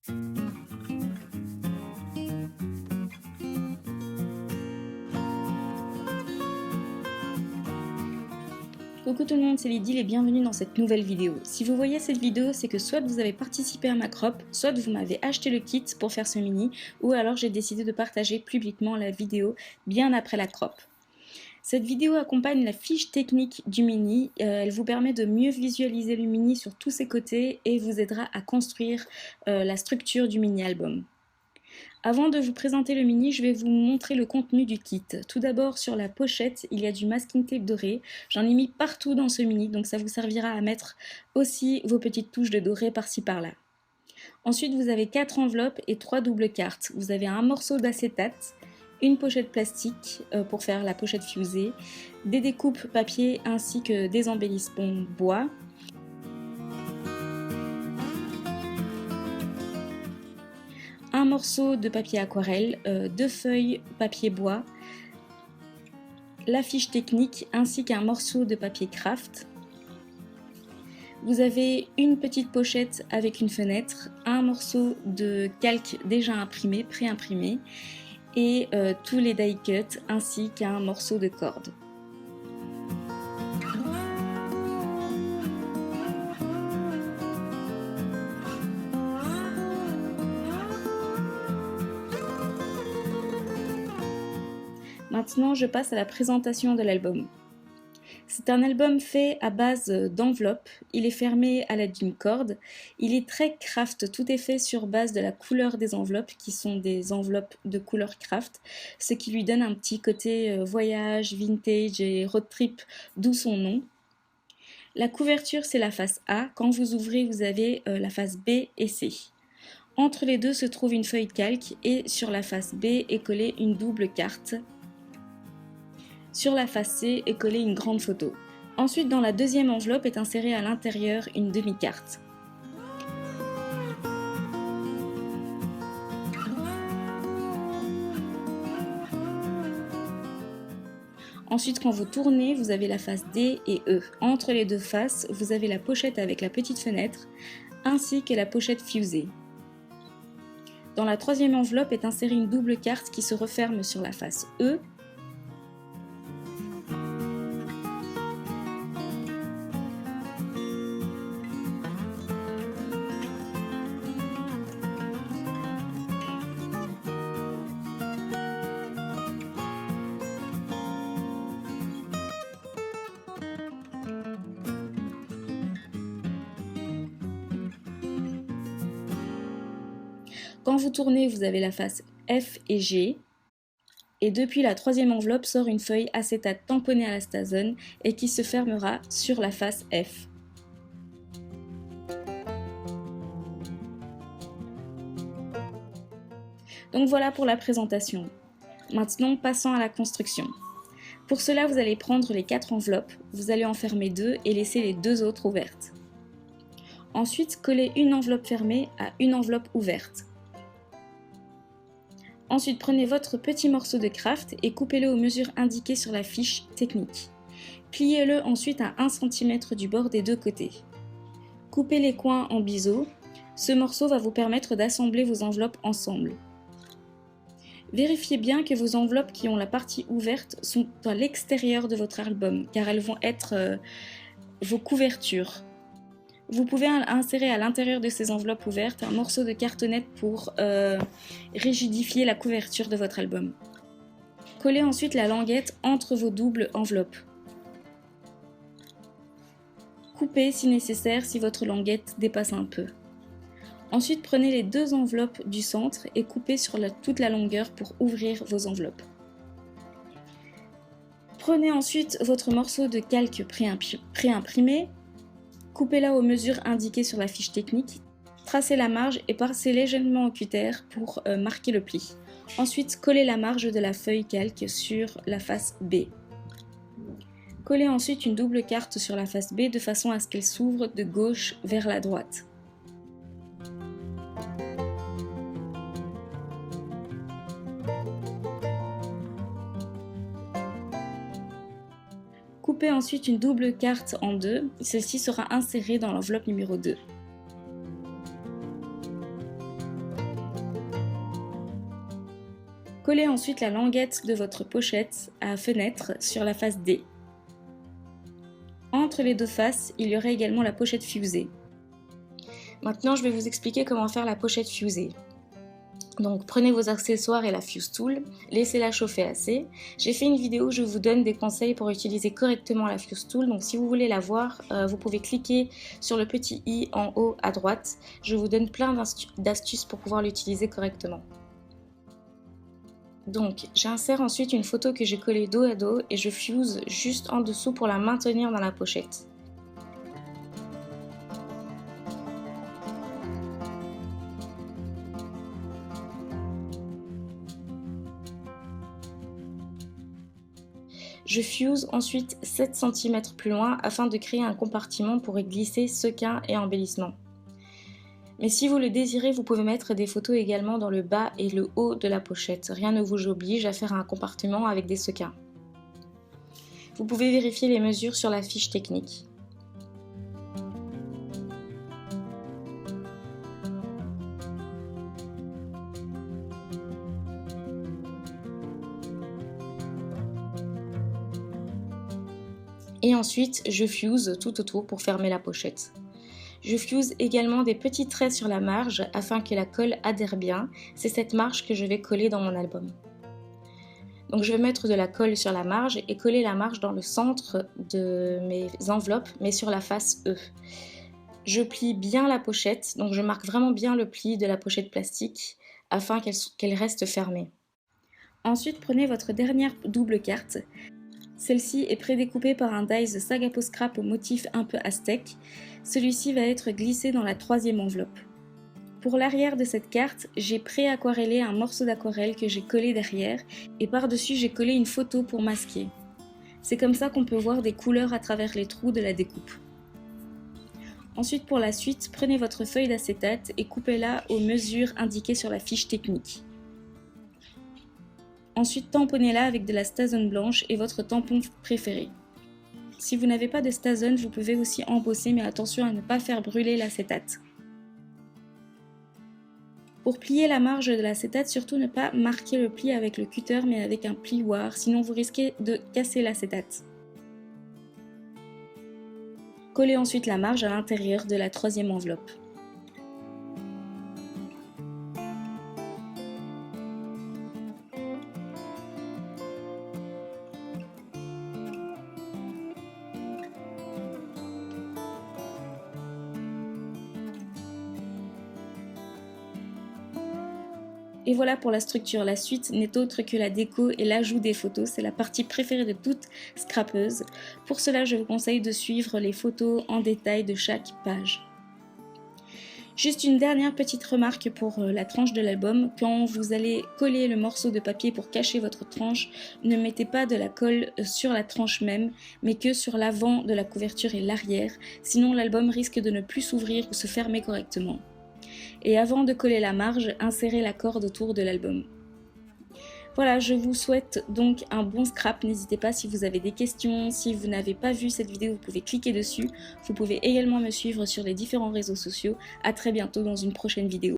Coucou tout le monde, c'est Lydie et bienvenue dans cette nouvelle vidéo. Si vous voyez cette vidéo, c'est que soit vous avez participé à ma crop, soit vous m'avez acheté le kit pour faire ce mini, ou alors j'ai décidé de partager publiquement la vidéo bien après la crop. Cette vidéo accompagne la fiche technique du mini, elle vous permet de mieux visualiser le mini sur tous ses côtés et vous aidera à construire la structure du mini album. Avant de vous présenter le mini, je vais vous montrer le contenu du kit. Tout d'abord, sur la pochette, il y a du masking tape doré. J'en ai mis partout dans ce mini, donc ça vous servira à mettre aussi vos petites touches de doré par-ci par-là. Ensuite, vous avez 4 enveloppes et 3 doubles cartes. Vous avez un morceau d'acétate, une pochette plastique pour faire la pochette fusée, des découpes papier ainsi que des embellissements bois, un morceau de papier aquarelle, 2 feuilles papier bois, la fiche technique ainsi qu'un morceau de papier craft. Vous avez une petite pochette avec une fenêtre, un morceau de calque déjà imprimé, pré-imprimé et tous les die cuts ainsi qu'un morceau de corde. Maintenant, je passe à la présentation de l'album. C'est un album fait à base d'enveloppes, il est fermé à l'aide d'une corde, il est très craft, tout est fait sur base de la couleur des enveloppes qui sont des enveloppes de couleur craft, ce qui lui donne un petit côté voyage, vintage et road trip, d'où son nom. La couverture c'est la face A, quand vous ouvrez vous avez la face B et C. Entre les deux se trouve une feuille calque et sur la face B est collée une double carte. Sur la face C est collée une grande photo. Ensuite, dans la deuxième enveloppe est insérée à l'intérieur une demi-carte. Ensuite, quand vous tournez, vous avez la face D et E. Entre les deux faces, vous avez la pochette avec la petite fenêtre, ainsi que la pochette fusée. Dans la troisième enveloppe est insérée une double carte qui se referme sur la face E. Quand vous tournez, vous avez la face F et G. Et depuis la troisième enveloppe sort une feuille acétate tamponnée à la stazone et qui se fermera sur la face F. Donc voilà pour la présentation. Maintenant, passons à la construction. Pour cela, vous allez prendre les 4 enveloppes, vous allez en fermer 2 et laisser les 2 autres ouvertes. Ensuite, collez une enveloppe fermée à une enveloppe ouverte. Ensuite, prenez votre petit morceau de craft et coupez-le aux mesures indiquées sur la fiche technique. Pliez-le ensuite à 1 cm du bord des deux côtés. Coupez les coins en biseau. Ce morceau va vous permettre d'assembler vos enveloppes ensemble. Vérifiez bien que vos enveloppes qui ont la partie ouverte sont à l'extérieur de votre album, car elles vont être vos couvertures. Vous pouvez insérer à l'intérieur de ces enveloppes ouvertes un morceau de cartonnette pour rigidifier la couverture de votre album. Collez ensuite la languette entre vos doubles enveloppes. Coupez si nécessaire si votre languette dépasse un peu. Ensuite, prenez les 2 enveloppes du centre et coupez sur toute la longueur pour ouvrir vos enveloppes. Prenez ensuite votre morceau de calque pré-imprimé. Coupez-la aux mesures indiquées sur la fiche technique, tracez la marge et passez légèrement au cutter pour marquer le pli. Ensuite, collez la marge de la feuille calque sur la face B. Collez ensuite une double carte sur la face B de façon à ce qu'elle s'ouvre de gauche vers la droite. Coupez ensuite une double carte en deux, celle-ci sera insérée dans l'enveloppe numéro 2. Collez ensuite la languette de votre pochette à fenêtre sur la face D. Entre les deux faces, il y aurait également la pochette fusée. Maintenant, je vais vous expliquer comment faire la pochette fusée. Donc prenez vos accessoires et la fuse tool, laissez-la chauffer assez. J'ai fait une vidéo où je vous donne des conseils pour utiliser correctement la fuse tool, donc si vous voulez la voir, vous pouvez cliquer sur le petit i en haut à droite. Je vous donne plein d'astuces pour pouvoir l'utiliser correctement. Donc j'insère ensuite une photo que j'ai collée dos à dos et je fuse juste en dessous pour la maintenir dans la pochette. Je fuse ensuite 7 cm plus loin afin de créer un compartiment pour y glisser sequins et embellissements. Mais si vous le désirez, vous pouvez mettre des photos également dans le bas et le haut de la pochette. Rien ne vous oblige à faire un compartiment avec des sequins. Vous pouvez vérifier les mesures sur la fiche technique. Et ensuite, je fuse tout autour pour fermer la pochette. Je fuse également des petits traits sur la marge afin que la colle adhère bien. C'est cette marge que je vais coller dans mon album. Donc je vais mettre de la colle sur la marge et coller la marge dans le centre de mes enveloppes, mais sur la face E. Je plie bien la pochette, donc je marque vraiment bien le pli de la pochette plastique afin qu'elle reste fermée. Ensuite, prenez votre dernière double carte. Celle-ci est prédécoupée par un dies Sagapo Scrap au motif un peu aztèque. Celui-ci va être glissé dans la troisième enveloppe. Pour l'arrière de cette carte, j'ai pré-aquarellé un morceau d'aquarelle que j'ai collé derrière et par-dessus j'ai collé une photo pour masquer. C'est comme ça qu'on peut voir des couleurs à travers les trous de la découpe. Ensuite, pour la suite, prenez votre feuille d'acétate et coupez-la aux mesures indiquées sur la fiche technique. Ensuite, tamponnez-la avec de la Stazone blanche et votre tampon préféré. Si vous n'avez pas de Stazone, vous pouvez aussi embosser, mais attention à ne pas faire brûler l'acétate. Pour plier la marge de l'acétate, surtout ne pas marquer le pli avec le cutter, mais avec un plioir, sinon vous risquez de casser l'acétate. Collez ensuite la marge à l'intérieur de la troisième enveloppe. Et voilà pour la structure. La suite n'est autre que la déco et l'ajout des photos. C'est la partie préférée de toute scrapeuse. Pour cela, je vous conseille de suivre les photos en détail de chaque page. Juste une dernière petite remarque pour la tranche de l'album. Quand vous allez coller le morceau de papier pour cacher votre tranche, ne mettez pas de la colle sur la tranche même, mais que sur l'avant de la couverture et l'arrière. Sinon, l'album risque de ne plus s'ouvrir ou se fermer correctement. Et avant de coller la marge, insérez la corde autour de l'album. Voilà, je vous souhaite donc un bon scrap. N'hésitez pas si vous avez des questions. Si vous n'avez pas vu cette vidéo, vous pouvez cliquer dessus. Vous pouvez également me suivre sur les différents réseaux sociaux. À très bientôt dans une prochaine vidéo.